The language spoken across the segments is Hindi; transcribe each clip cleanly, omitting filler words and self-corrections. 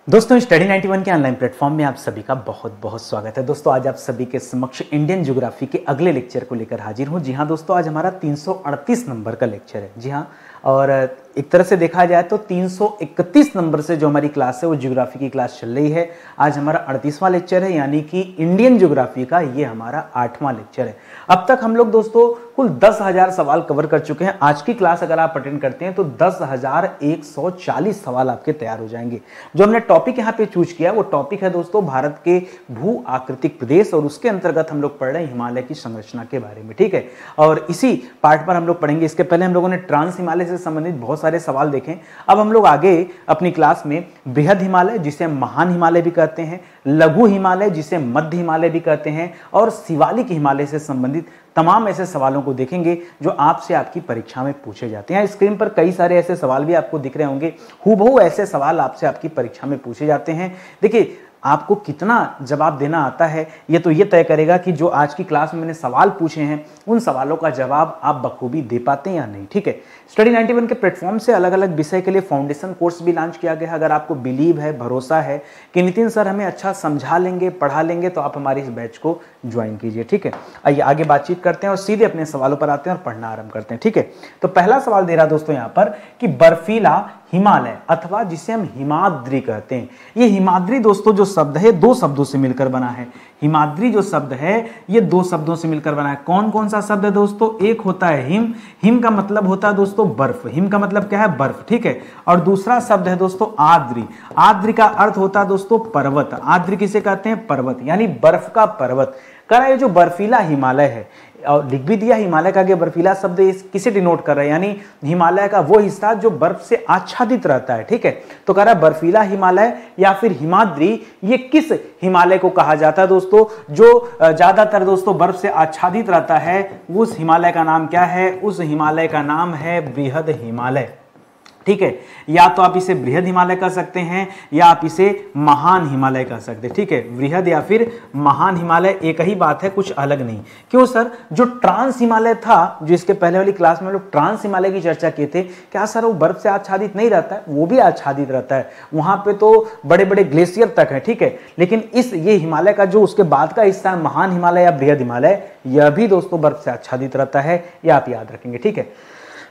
दोस्तों स्टडी 91 के ऑनलाइन प्लेटफॉर्म में आप सभी का बहुत बहुत स्वागत है। दोस्तों आज आप सभी के समक्ष इंडियन ज्योग्राफी के अगले लेक्चर को लेकर हाजिर हूं। जी हां दोस्तों, आज हमारा 338 नंबर का लेक्चर है। जी हां, और एक तरह से देखा जाए तो 331 नंबर से जो हमारी क्लास है वो ज्योग्राफी की क्लास चल रही है। आज हमारा 38वां लेक्चर है, यानी कि इंडियन ज्योग्राफी का ये हमारा 8वां लेक्चर है। अब तक हम लोग दोस्तों कुल 10,000 सवाल कवर कर चुके हैं। आज की क्लास अगर आप अटेंड करते हैं तो 10,140 सवाल आपके तैयार हो जाएंगे। जो हमने टॉपिक यहाँ पे चूज किया वो टॉपिक है दोस्तों भारत के भू आकृतिक प्रदेश, और उसके अंतर्गत हम लोग पढ़ रहे हैं हिमालय की संरचना के बारे में। ठीक है, और इसी पार्ट पर हम लोग पढ़ेंगे। इसके पहले हम लोगों ने ट्रांस हिमालय से संबंधित बहुत सारे सवाल देखें। अब हम लोग आगे अपनी क्लास में बृहद हिमालय, जिसे महान हिमालय भी कहते हैं, लघु हिमालय जिसे मध्य हिमालय भी कहते हैं, और शिवालिक हिमालय से संबंधित तमाम ऐसे सवालों को देखेंगे जो आपसे आपकी परीक्षा में पूछे जाते हैं। स्क्रीन पर कई सारे ऐसे सवाल भी आपको दिख रहे होंगे, हूबहू ऐसे सवाल आपसे आपकी परीक्षा में पूछे जाते हैं। देखिए, आपको कितना जवाब देना आता है ये तो ये तय करेगा कि जो आज की क्लास में मैंने सवाल पूछे हैं उन सवालों का जवाब आप बखूबी दे पाते हैं या नहीं। ठीक है, स्टडी 91 के प्लेटफॉर्म से अलग अलग विषय के लिए फाउंडेशन कोर्स भी लॉन्च किया गया है। अगर आपको बिलीव है, भरोसा है कि नितिन सर हमें अच्छा समझा लेंगे, पढ़ा लेंगे, तो आप हमारी इस बैच को ज्वाइन कीजिए। ठीक है, आइए आगे बातचीत करते हैं और सीधे अपने सवालों पर आते हैं और पढ़ना आरंभ करते हैं। ठीक है, तो पहला सवाल दे रहा दोस्तों यहाँ पर कि बर्फीला हिमालय अथवा जिसे हम हिमाद्री कहते हैं, ये हिमाद्री दोस्तों जो शब्द है दो शब्दों से मिलकर बना है। हिमाद्री जो शब्द है ये दो शब्दों से मिलकर बना है। कौन कौन सा शब्द है दोस्तों? एक होता है हिम, हिम का मतलब होता है दोस्तों बर्फ, हिम का मतलब क्या है? बर्फ। ठीक है, और दूसरा शब्द है दोस्तों आद्री, आद्री का अर्थ होता है दोस्तों पर्वत। आद्री किसे कहते हैं? पर्वत, यानी बर्फ का पर्वत। कह रहा है जो बर्फीला हिमालय है, और लिख भी दिया हिमालय का आगे बर्फीला शब्द किसे डिनोट कर रहा है, यानी हिमालय का वो हिस्सा जो बर्फ से आच्छादित रहता है। ठीक है, तो कह रहा है बर्फीला हिमालय या फिर हिमाद्री, ये किस हिमालय को कहा जाता है दोस्तों? जो ज्यादातर दोस्तों बर्फ से आच्छादित रहता है, उस हिमालय का नाम क्या है? उस हिमालय का नाम है बृहद हिमालय। ठीक है, या तो आप इसे बृहद हिमालय कह सकते हैं या आप इसे महान हिमालय कह सकते हैं। ठीक है, बृहद या फिर महान हिमालय एक ही बात है, कुछ अलग नहीं। क्यों सर? जो ट्रांस हिमालय था, जो इसके पहले वाली क्लास में लोग ट्रांस हिमालय की चर्चा किए थे, क्या सर वो बर्फ से आच्छादित नहीं रहता है? वो भी आच्छादित रहता है, वहां पे तो बड़े बड़े ग्लेशियर तक है। ठीक है, लेकिन ये हिमालय का जो उसके बाद का हिस्सा है महान हिमालय या बृहद हिमालय, यह भी दोस्तों बर्फ से आच्छादित रहता है, यह आप याद रखेंगे। ठीक है,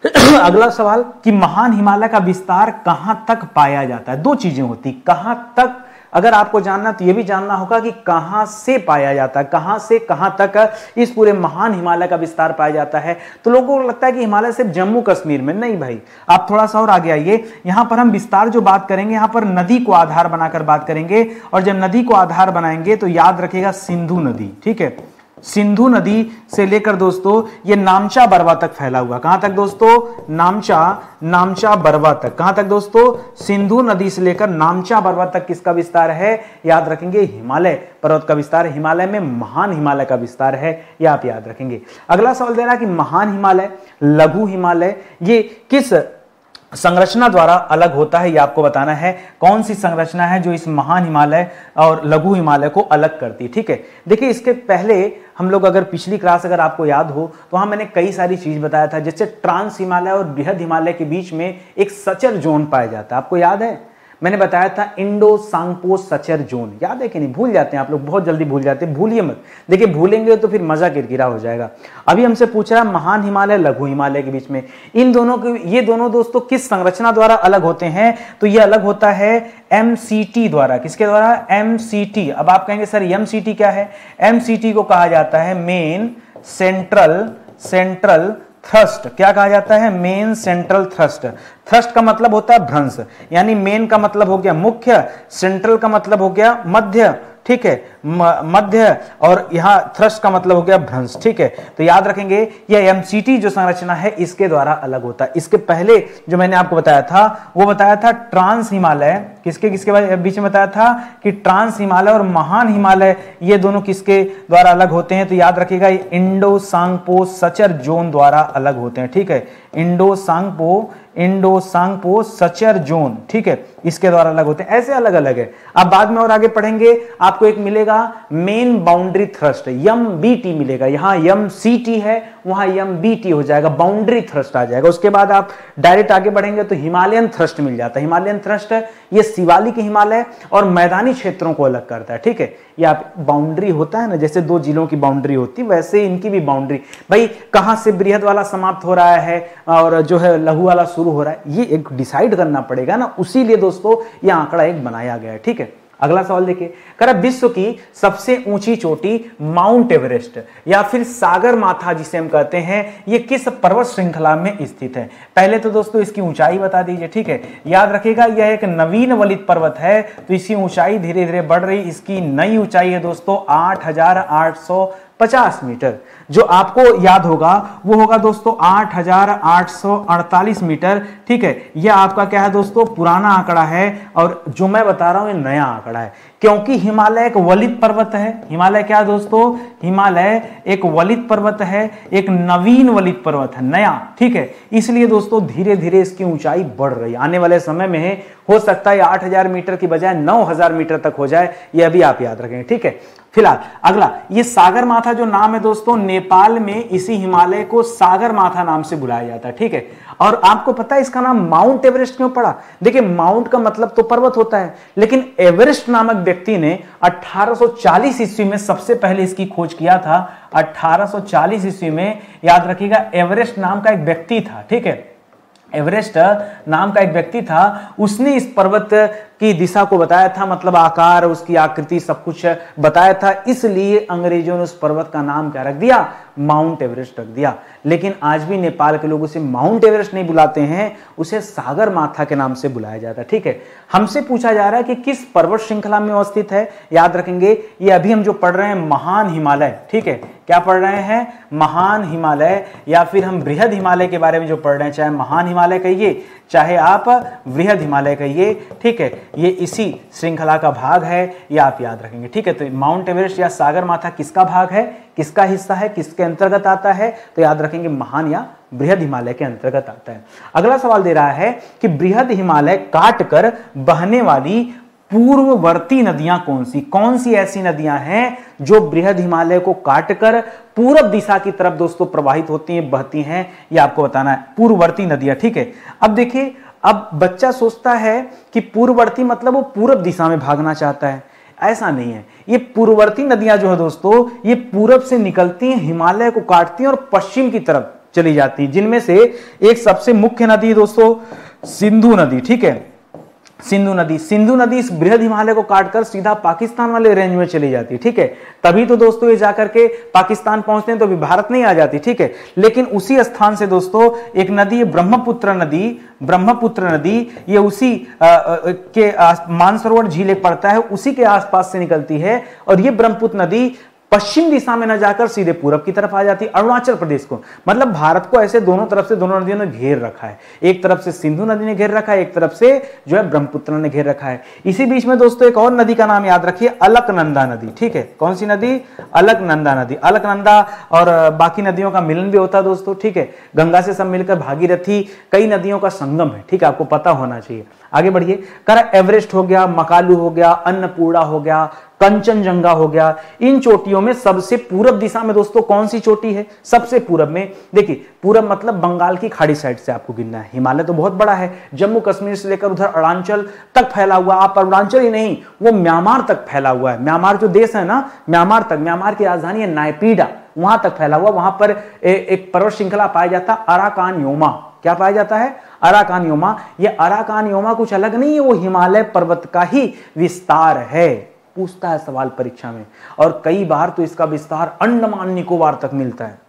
अगला सवाल कि महान हिमालय का विस्तार कहां तक पाया जाता है? दो चीजें होती, कहां तक अगर आपको जानना तो यह भी जानना होगा कि कहां से पाया जाता है, कहां से कहां तक इस पूरे महान हिमालय का विस्तार पाया जाता है। तो लोगों को लगता है कि हिमालय सिर्फ जम्मू कश्मीर में, नहीं भाई, आप थोड़ा सा और आगे आइए। यहां पर हम विस्तार जो बात करेंगे, यहां पर नदी को आधार बनाकर बात करेंगे, और जब नदी को आधार बनाएंगे तो याद रखिएगा सिंधु नदी। ठीक है, सिंधु नदी से लेकर दोस्तों ये नामचा बरवा तक फैला हुआ। कहां तक दोस्तों? नामचा बरवा तक। कहां तक दोस्तों? सिंधु नदी से लेकर नामचा बरवा तक किसका विस्तार है? याद रखेंगे हिमालय पर्वत का विस्तार। हिमालय में महान हिमालय का विस्तार है, यह आप याद रखेंगे। अगला सवाल दे रहा है कि महान हिमालय, लघु हिमालय, ये किस संरचना द्वारा अलग होता है, ये आपको बताना है। कौन सी संरचना है जो इस महान हिमालय और लघु हिमालय को अलग करती है? ठीक है, देखिए इसके पहले हम लोग अगर पिछली क्लास अगर आपको याद हो तो वहां मैंने कई सारी चीज बताया था, जैसे ट्रांस हिमालय और बृहद हिमालय के बीच में एक सचर जोन पाया जाता है। आपको याद है? मैंने बताया था इंडो सांगपो सचर जोन, याद है कि नहीं? भूल जाते हैं आप लोग, बहुत जल्दी भूल जाते हैं, भूलिए मत। देखिए भूलेंगे तो फिर मजा किरकिरा हो जाएगा। अभी हमसे पूछ रहा है महान हिमालय लघु हिमालय के बीच में, इन दोनों के, ये दोनों दोस्तों किस संरचना द्वारा अलग होते हैं? तो ये अलग होता है MCT द्वारा। किसके द्वारा? MCT। अब आप कहेंगे सर MCT क्या है? MCT को कहा जाता है मेन सेंट्रल थ्रस्ट। क्या कहा जाता है? Main central thrust. थ्रस्ट का मतलब होता है भ्रंश, यानी मेन का मतलब हो गया मुख्य, सेंट्रल का मतलब हो गया मध्य। ठीक है, मध्य, और यहां थ्रस्ट का मतलब हो गया भ्रंश। ठीक है, तो याद रखेंगे यह MCT जो संरचना है इसके द्वारा अलग होता है। इसके पहले जो मैंने आपको बताया था वो बताया था ट्रांस हिमालय, किसके किसके बीच में बताया था कि ट्रांस हिमालय और महान हिमालय ये दोनों किसके द्वारा अलग होते हैं? तो याद रखिएगा इंडो सांगपो सचर जोन द्वारा अलग होते हैं। ठीक है, Indo Tsangpo Indo Tsangpo suture zone, ठीक है, इसके द्वारा अलग होते हैं, ऐसे अलग अलग है। अब बाद में और आगे पढ़ेंगे आपको एक मिलेगा मेन बाउंड्री थ्रस्ट, MBT मिलेगा, यहां MCT है वहां MBT हो जाएगा, बाउंड्री थ्रस्ट आ जाएगा। उसके बाद आप डायरेक्ट आगे बढ़ेंगे तो हिमालयन थ्रस्ट मिल जाता है। हिमालयन थ्रस्ट ये शिवालिक हिमालय और मैदानी क्षेत्रों को अलग करता है, ठीक है। ये आप बाउंड्री होता है ना, जैसे दो जिलों की बाउंड्री होती है वैसे इनकी भी बाउंड्री, भाई कहां से बृहद वाला समाप्त हो रहा है और जो है लघु वाला शुरू हो रहा है, ये एक डिसाइड करना पड़ेगा ना, उसीलिए दोस्तों ये आंकड़ा एक बनाया गया है, ठीक है। अगला सवाल देखिए, करा विश्व की सबसे ऊंची चोटी माउंट एवरेस्ट या फिर सागर माथा जिसे हम कहते हैं, ये किस पर्वत श्रृंखला में स्थित है? पहले तो दोस्तों इसकी ऊंचाई बता दीजिए, ठीक है। याद रखिएगा यह एक नवीन वलित पर्वत है तो इसकी ऊंचाई धीरे धीरे बढ़ रही, इसकी नई ऊंचाई है दोस्तों 8,850 मीटर। जो आपको याद होगा वो होगा दोस्तों 8,848 मीटर, ठीक है। यह आपका क्या है दोस्तों, पुराना आंकड़ा है और जो मैं बता रहा हूं ये नया आंकड़ा है, क्योंकि हिमालय एक वलित पर्वत है। हिमालय क्या दोस्तों, हिमालय एक वलित पर्वत है, एक नवीन वलित पर्वत है, नया, ठीक है। इसलिए दोस्तों धीरे धीरे इसकी ऊंचाई बढ़ रही है। आने वाले समय में हो सकता है 8,000 मीटर की बजाय 9,000 मीटर तक हो जाए, यह भी आप याद रखें, ठीक है। फिलहाल अगला, ये सागर माथा जो नाम है दोस्तों, नेपाल में इसी हिमालय को सागर माथा नाम से बुलाया जाता है, ठीक है। और आपको पता है इसका नाम माउंट एवरेस्ट क्यों पड़ा? देखिए माउंट का मतलब तो पर्वत होता है, लेकिन एवरेस्ट नामक व्यक्ति ने 1840 ईस्वी में सबसे पहले इसकी खोज किया था। 1840 ईस्वी में, याद रखिएगा, एवरेस्ट नाम का एक व्यक्ति था, ठीक है। एवरेस्ट नाम का एक व्यक्ति था, उसने इस पर्वत की दिशा को बताया था, मतलब आकार, उसकी आकृति, सब कुछ बताया था, इसलिए अंग्रेजों ने उस पर्वत का नाम क्या रख दिया, माउंट एवरेस्ट रख दिया। लेकिन आज भी नेपाल के लोग उसे माउंट एवरेस्ट नहीं बुलाते हैं, उसे सागर माथा के नाम से बुलाया जाता है, ठीक है। हमसे पूछा जा रहा है कि किस पर्वत श्रृंखला में अवस्थित है, याद रखेंगे ये अभी हम जो पढ़ रहे हैं महान हिमालय, ठीक है। क्या पढ़ रहे हैं, महान हिमालय, या फिर हम बृहद हिमालय के बारे में जो पढ़ रहे हैं, चाहे महान हिमालय कहिए चाहे आप बृहद हिमालय कहिए, ठीक है, ये इसी श्रृंखला का भाग है, ये आप याद रखेंगे, ठीक है। तो माउंट एवरेस्ट या सागर माथा किसका भाग है, किसका हिस्सा है, किसके अंतर्गत आता है? तो याद रखेंगे महान या बृहद हिमालय के अंतर्गत आता है। अगला सवाल दे रहा है कि बृहद हिमालय काट कर बहने वाली पूर्ववर्ती नदियां कौन सी ऐसी नदियां हैं जो बृहद हिमालय को काटकर पूरब दिशा की तरफ दोस्तों प्रवाहित होती हैं, बहती हैं, ये आपको बताना है, पूर्ववर्ती नदियां, ठीक है। अब देखिए, अब बच्चा सोचता है कि पूर्ववर्ती मतलब वो पूरब दिशा में भागना चाहता है, ऐसा नहीं है। ये पूर्ववर्ती नदियां जो है दोस्तों, ये पूरब से निकलती हैं, हिमालय को काटती हैं और पश्चिम की तरफ चली जाती हैं, जिनमें से एक सबसे मुख्य नदी दोस्तों सिंधु नदी, ठीक है। सिंधु नदी इस बृहद हिमालय को काटकर सीधा पाकिस्तान वाले रेंज में चली जाती है, ठीक है। तभी तो दोस्तों ये जाकर के पाकिस्तान पहुंचते हैं, तो अभी भारत नहीं आ जाती, ठीक है। लेकिन उसी स्थान से दोस्तों एक नदी है ब्रह्मपुत्र नदी, ये उसी के मानसरोवर झील एक पड़ता है, उसी के आसपास से निकलती है, और ये ब्रह्मपुत्र नदी पश्चिम दिशा में न जाकर सीधे पूरब की तरफ आ जाती है, अरुणाचल प्रदेश को, मतलब भारत को ऐसे दोनों तरफ से दोनों नदियों ने घेर रखा है। एक तरफ से सिंधु नदी ने घेर रखा है, एक तरफ से जो है ब्रह्मपुत्र ने घेर रखा है। इसी बीच में दोस्तों एक और नदी का नाम याद रखिए, अलकनंदा नदी, ठीक है। कौन सी नदी? अलकनंदा नदी। अलकनंदा और बाकी नदियों का मिलन भी होता है दोस्तों, ठीक है। गंगा से सब मिलकर भागीरथी, कई नदियों का संगम है, ठीक है, आपको पता होना चाहिए। आगे बढ़िए, करा एवरेस्ट हो गया, मकालू हो गया, अन्नपूर्णा हो गया, कंचनजंगा हो गया, इन चोटियों में सबसे पूरब दिशा में दोस्तों कौन सी चोटी है? सबसे पूरब में, देखिए पूरब मतलब बंगाल की खाड़ी साइड से आपको गिनना है। हिमालय तो बहुत बड़ा है, जम्मू कश्मीर से लेकर उधर अरुणाचल तक फैला हुआ, आप अरुणाचल ही नहीं वो म्यांमार तक फैला हुआ है। म्यांमार जो देश है ना, म्यांमार तक, म्यांमार की राजधानी है नायपीडा, वहां तक फैला हुआ। वहां पर एक पर्वत श्रृंखला पाया जाता है अराकान योमा। क्या पाया जाता है? Arakan Yoma. ये अराकान योमा कुछ अलग नहीं है, वो हिमालय पर्वत का ही विस्तार है। पूछता है सवाल परीक्षा में, और कई बार तो इसका विस्तार अंडमान निकोबार तक मिलता है।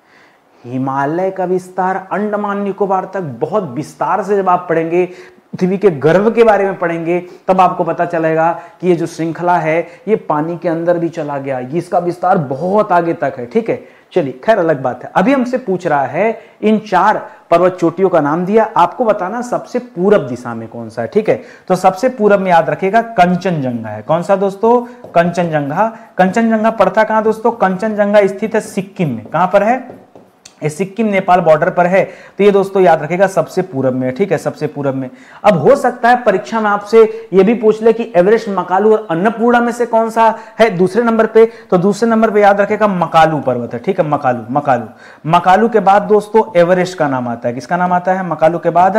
हिमालय का विस्तार अंडमान निकोबार तक बहुत विस्तार से जब आप पढ़ेंगे, पृथ्वी के गर्भ के बारे में पढ़ेंगे, तब आपको पता चलेगा कि ये जो श्रृंखला है ये पानी के अंदर भी चला गया, इसका विस्तार बहुत आगे तक है, ठीक है। चलिए खैर अलग बात है। अभी हमसे पूछ रहा है इन 4 पर्वत चोटियों का नाम दिया, आपको बताना सबसे पूरब दिशा में कौन सा है, ठीक है। तो सबसे पूरब में याद रखिएगा कंचनजंगा है। कौन सा दोस्तों? कंचनजंगा। कंचनजंगा पड़ता कहां दोस्तों? कंचनजंगा स्थित है सिक्किम में। कहां पर है? ये सिक्किम नेपाल बॉर्डर पर है, तो ये दोस्तों याद रखेगा सबसे पूरब में, ठीक है, सबसे पूरब में। अब हो सकता है परीक्षा में आपसे ये भी पूछ ले कि एवरेस्ट, मकालू और अन्नपूर्णा में से कौन सा है दूसरे नंबर पे, तो दूसरे नंबर पे याद रखेगा मकालू पर्वत है, ठीक है, मकालू। मकालू के बाद दोस्तों एवरेस्ट का नाम आता है। किसका नाम आता है? मकालू के बाद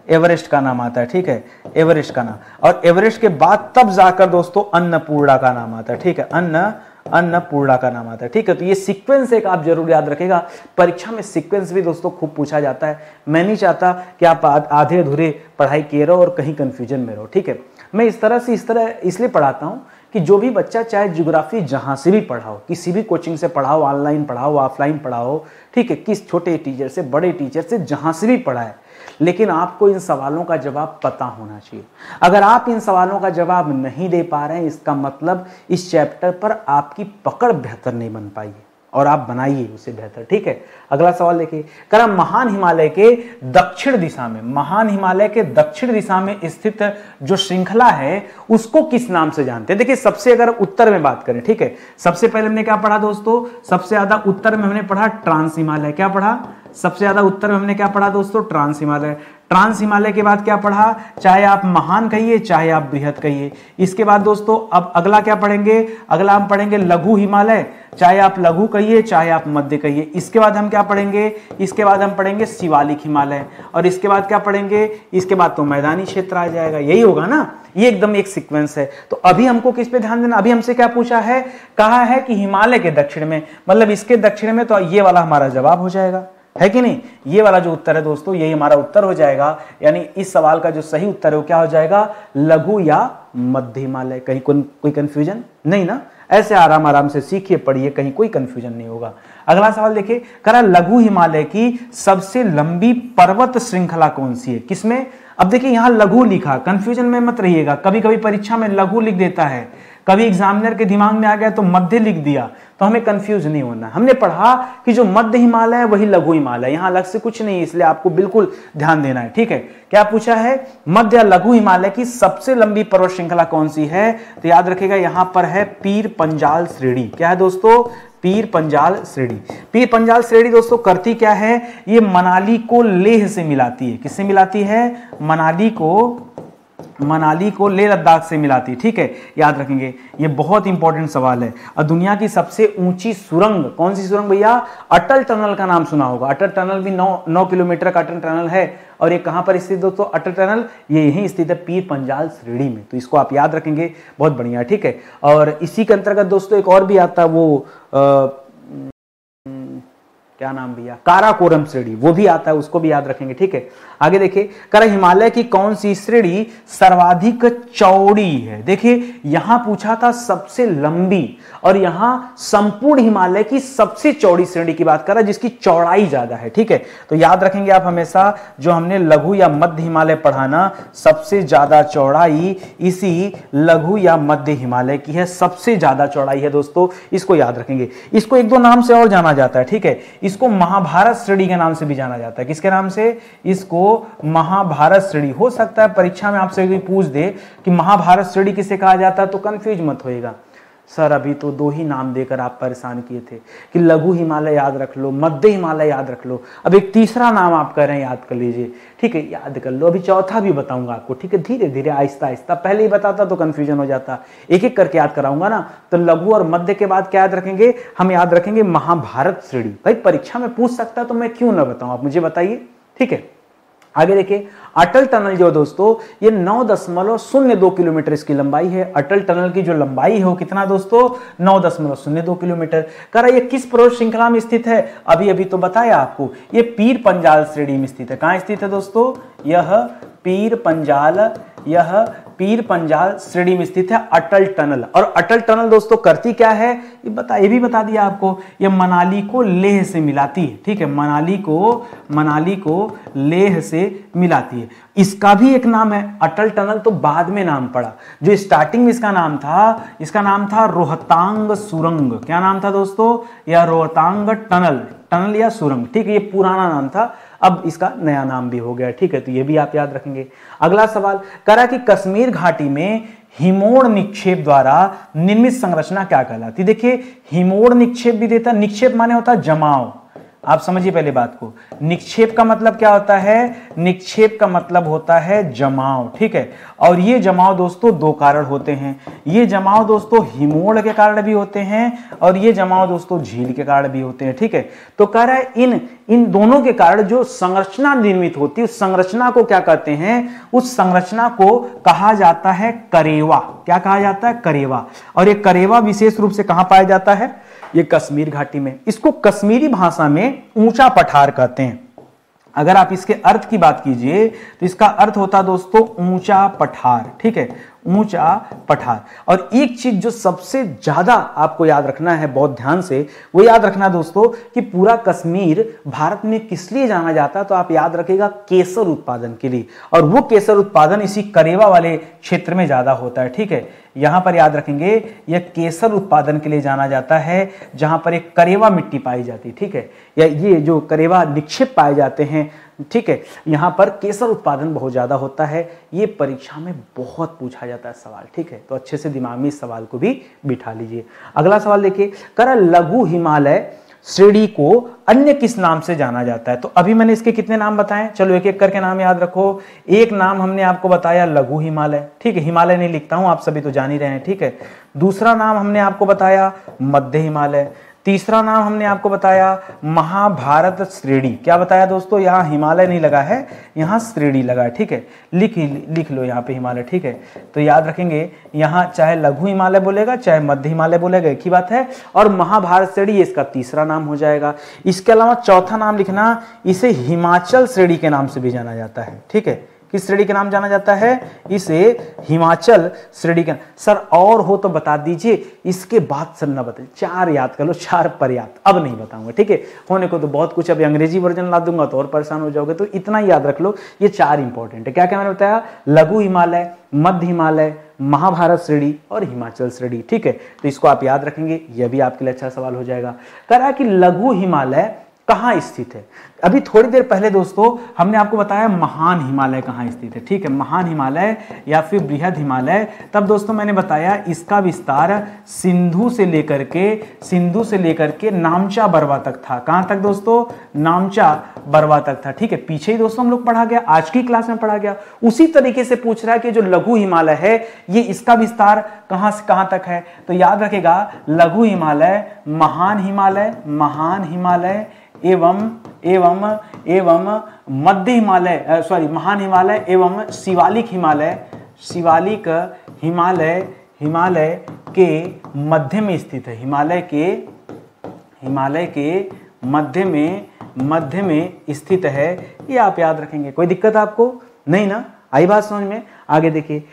एवरेस्ट का नाम आता है, ठीक है, एवरेस्ट का नाम। और एवरेस्ट के बाद तब जाकर दोस्तों अन्नपूर्णा का नाम आता है, ठीक है, अन्नपूर्णा का नाम आता है, ठीक है। तो ये सीक्वेंस एक आप जरूर याद रखेगा, परीक्षा में सीक्वेंस भी दोस्तों खूब पूछा जाता है। मैं नहीं चाहता कि आप आधे अधूरे पढ़ाई किए रहो और कहीं कंफ्यूजन में रहो, ठीक है। मैं इस तरह इसलिए पढ़ाता हूं कि जो भी बच्चा चाहे ज्योग्राफी जहां से भी पढ़ाओ, किसी भी कोचिंग से पढ़ाओ, ऑनलाइन पढ़ाओ, ऑफलाइन पढ़ाओ, ठीक है, किस छोटे टीचर से, बड़े टीचर से, जहां से भी पढ़ाए, लेकिन आपको इन सवालों का जवाब पता होना चाहिए। अगर आप इन सवालों का जवाब नहीं दे पा रहे हैं, इसका मतलब इस चैप्टर पर आपकी पकड़ बेहतर नहीं बन पाई है, और आप बनाइए उसे बेहतर, ठीक है। अगला सवाल देखिए, करा महान हिमालय के दक्षिण दिशा में, महान हिमालय के दक्षिण दिशा में स्थित जो श्रृंखला है उसको किस नाम से जानते हैं? देखिए, सबसे अगर उत्तर में बात करें, ठीक है, सबसे पहले हमने क्या पढ़ा दोस्तों? सबसे ज्यादा उत्तर में हमने पढ़ा ट्रांस हिमालय। क्या पढ़ा? सबसे ज्यादा उत्तर में हमने क्या पढ़ा दोस्तों? ट्रांस हिमालय। ट्रांस हिमालय के बाद क्या पढ़ा? चाहे आप महान कहिए, चाहे आप बृहद कहिए। इसके बाद दोस्तों अब अगला क्या पढ़ेंगे? अगला हम पढ़ेंगे लघु हिमालय, चाहे आप लघु कहिए, चाहे आप मध्य कहिए। इसके बाद हम क्या पढ़ेंगे? इसके बाद हम पढ़ेंगे शिवालिक हिमालय। और इसके बाद क्या पढ़ेंगे? इसके बाद तो मैदानी क्षेत्र आ जाएगा, यही होगा ना, ये एकदम एक सीक्वेंस है। तो अभी हमको किस पे ध्यान देना? अभी हमसे क्या पूछा है? कहा है कि हिमालय के दक्षिण में, मतलब इसके दक्षिण में, तो ये वाला हमारा जवाब हो जाएगा, है कि नहीं? ये वाला जो उत्तर है दोस्तों, यही हमारा उत्तर हो जाएगा। यानी इस सवाल का जो सही उत्तर है वो क्या हो जाएगा? लघु या मध्य हिमालय। कहीं कोई कंफ्यूजन नहीं ना? ऐसे आराम आराम से सीखिए, पढ़िए, कहीं कोई कंफ्यूजन नहीं होगा। अगला सवाल देखिए, करा लघु हिमालय की सबसे लंबी पर्वत श्रृंखला कौन सी है? किसमें? अब देखिए यहां लघु लिखा, कंफ्यूजन में मत रहिएगा। कभी कभी परीक्षा में लघु लिख देता है, कभी एग्जामिनर के दिमाग में आ गया तो मध्य लिख दिया, तो हमें कंफ्यूज नहीं होना। हमने पढ़ा कि जो मध्य हिमालय है वही लघु हिमालय, यहां अलग से कुछ नहीं, इसलिए आपको बिल्कुल ध्यान देना है, ठीक है। क्या पूछा है? मध्य लघु हिमालय की सबसे लंबी पर्वत श्रृंखला कौन सी है? तो याद रखिएगा यहां पर है पीर पंजाल श्रेणी। क्या है दोस्तों? पीर पंजाल श्रेणी। पीर पंजाल श्रेणी दोस्तों करती क्या है? ये मनाली को लेह से मिलाती है। किससे मिलाती है? मनाली को लेह लद्दाख से मिलाती है, ठीक है, याद रखेंगे। ये बहुत इंपॉर्टेंट सवाल है। और दुनिया की सबसे ऊंची सुरंग कौन सी सुरंग भैया? अटल टनल का नाम सुना होगा। अटल टनल भी 9 किलोमीटर का अटल टनल है। और ये कहां पर स्थित दोस्तों? अटल टनल ये यहीं स्थित है पीर पंजाल श्रेणी में। तो इसको आप याद रखेंगे, बहुत बढ़िया, ठीक है। और इसी के अंतर्गत दोस्तों एक और भी आता है, वो क्या नाम भैया? काराकोरम श्रेणी, वो भी आता है, उसको भी याद रखेंगे, ठीक है। आगे देखिए, करा हिमालय की कौन सी श्रेणी सर्वाधिक चौड़ी है? देखिए यहां पूछा था सबसे लंबी, और यहां संपूर्ण हिमालय की सबसे चौड़ी श्रेणी की बात कर रहा है, जिसकी चौड़ाई ज्यादा है, ठीक है। तो याद रखेंगे आप हमेशा, जो हमने लघु या मध्य हिमालय पढ़ाना, सबसे ज्यादा चौड़ाई इसी लघु या मध्य हिमालय की है, सबसे ज्यादा चौड़ाई है दोस्तों, इसको याद रखेंगे। इसको एक दो नाम से और जाना जाता है, ठीक है। इसको महाभारत श्रेणी के नाम से भी जाना जाता है। किसके नाम से? इसको महाभारत श्रेणी। हो सकता है परीक्षा में आपसे कोई पूछ दे कि महाभारत श्रेणी किसे कहा जाता है, तो कंफ्यूज मत होइएगा। सर अभी तो 2 ही नाम देकर आप परेशान किए थे कि लघु हिमालय याद रख लो, मध्य हिमालय याद रख लो, अब एक तीसरा नाम आप कह रहे हैं याद कर लीजिए, ठीक है, याद कर लो। अभी चौथा भी बताऊंगा आपको, ठीक है, धीरे धीरे आहिस्ता आहिस्ता। पहले ही बताता तो कंफ्यूजन हो जाता, एक एक करके याद कराऊंगा ना। तो लघु और मध्य के बाद क्या याद रखेंगे? हम याद रखेंगे महाभारत श्रेणी। भाई परीक्षा में पूछ सकता तो मैं क्यों ना बताऊं, आप मुझे बताइए, ठीक है। आगे देखिए, अटल टनल जो दोस्तों, ये 9.02 किलोमीटर इसकी लंबाई है। अटल टनल की जो लंबाई है वो कितना दोस्तों? 9.02 किलोमीटर। करा ये किस पर्वत श्रृंखला में स्थित है? अभी अभी तो बताया आपको, ये पीर पंजाल श्रेणी में स्थित है। कहां स्थित है दोस्तों? यह पीर पंजाल श्रेणी में स्थित है अटल टनल। और अटल टनल दोस्तों करती क्या है? ये भी बता दिया आपको, ये मनाली को लेह से मिलाती है, ठीक है, मनाली को लेह से मिलाती है। इसका भी एक नाम है, अटल टनल तो बाद में नाम पड़ा, जो स्टार्टिंग में इसका नाम था रोहतांग सुरंग। क्या नाम था दोस्तों? यह रोहतांग टनल या सुरंग, ठीक है, ये पुराना नाम था, अब इसका नया नाम भी हो गया, ठीक है। तो ये भी आप याद रखेंगे। अगला सवाल करा कि कश्मीर घाटी में हिमोड़ निक्षेप द्वारा निर्मित संरचना क्या कहलाती? देखिए हिमोड़ निक्षेप भी देता, निक्षेप माने होता जमाव, आप समझिए पहले बात को। निक्षेप का मतलब क्या होता है? निक्षेप का मतलब होता है जमाव, ठीक है। और ये जमाव दोस्तों दो कारण होते हैं। ये जमाव दोस्तों हिमोड़ के कारण भी होते हैं और ये जमाव दोस्तों झील के कारण भी होते हैं, ठीक है। तो कह रहा है इन दोनों के कारण जो संरचना निर्मित होती है उस संरचना को क्या कहते हैं? उस संरचना को कहा जाता है करेवा। क्या कहा जाता है? करेवा। और ये करेवा विशेष रूप से कहां पाया जाता है? ये कश्मीर घाटी में। इसको कश्मीरी भाषा में ऊंचा पठार कहते हैं। अगर आप इसके अर्थ की बात कीजिए तो इसका अर्थ होता है दोस्तों ऊंचा पठार, ठीक है, ऊंचा पठार। और एक चीज जो सबसे ज्यादा आपको याद रखना है बहुत ध्यान से, वो याद रखना दोस्तों कि पूरा कश्मीर भारत में किस लिए जाना जाता है, तो आप याद रखिएगा केसर उत्पादन के लिए। और वो केसर उत्पादन इसी करेवा वाले क्षेत्र में ज्यादा होता है, ठीक है। यहां पर याद रखेंगे यह केसर उत्पादन के लिए जाना जाता है जहां पर एक करेवा मिट्टी पाई जाती है, ठीक है, या ये जो करेवा निक्षेप पाए जाते हैं, ठीक है, यहां पर केसर उत्पादन बहुत ज्यादा होता है। ये परीक्षा में बहुत पूछा जाता है सवाल, ठीक है। तो अच्छे से दिमाग में इस सवाल को भी बिठा लीजिए। अगला सवाल देखिए, करा लघु हिमालय श्रेणी को अन्य किस नाम से जाना जाता है? तो अभी मैंने इसके कितने नाम बताएं, चलो एक एक करके नाम याद रखो। एक नाम हमने आपको बताया लघु हिमालय, ठीक है, हिमालय नहीं लिखता हूं, आप सभी तो जान ही रहे हैं, ठीक है। दूसरा नाम हमने आपको बताया मध्य हिमालय। तीसरा नाम हमने आपको बताया महाभारत श्रेणी। क्या बताया दोस्तों? यहां हिमालय नहीं लगा है, यहां श्रेणी लगा है, ठीक है। लिख लो यहां पे हिमालय, ठीक है। तो याद रखेंगे यहां चाहे लघु हिमालय बोलेगा चाहे मध्य हिमालय बोलेगा, एक ही बात है। और महाभारत श्रेणी इसका तीसरा नाम हो जाएगा। इसके अलावा चौथा नाम लिखना, इसे हिमाचल श्रेणी के नाम से भी जाना जाता है, ठीक है। किस श्रेणी के नाम जाना जाता है? इसे हिमाचल श्रेणी के। सर और हो तो बता दीजिए, इसके बाद सर ना बताइए। चार याद कर लो, चार पर्याप्त, अब नहीं बताऊंगा, ठीक है। होने को तो बहुत कुछ, अभी अंग्रेजी वर्जन ला दूंगा तो और परेशान हो जाओगे, तो इतना याद रख लो, ये चार इंपॉर्टेंट है। क्या क्या मैंने बताया? लघु हिमालय, मध्य हिमालय, महाभारत श्रेणी और हिमाचल श्रेणी, ठीक है। तो इसको आप याद रखेंगे, यह भी आपके लिए अच्छा सवाल हो जाएगा। कह रहा है कि लघु हिमालय कहाँ स्थित है? अभी थोड़ी देर पहले दोस्तों हमने आपको बताया महान हिमालय कहाँ स्थित है, ठीक है, महान हिमालय या फिर बृहद हिमालय। तब दोस्तों मैंने बताया इसका विस्तार सिंधु से लेकर के नामचा बरवा तक था। कहां तक दोस्तों? नामचा बरवा तक था, ठीक है। पीछे ही दोस्तों हम लोग पढ़ा गया, आज की क्लास में पढ़ा गया। उसी तरीके से पूछ रहा है कि जो लघु हिमालय है ये इसका विस्तार कहां से कहां तक है? तो याद रखेगा लघु हिमालय महान हिमालय एवं मध्य हिमालय, महान हिमालय एवं शिवालिक हिमालय के मध्य में स्थित है। हिमालय के मध्य में स्थित है। ये आप याद रखेंगे। कोई दिक्कत आपको नहीं ना? आई बात समझ में? आगे देखिए,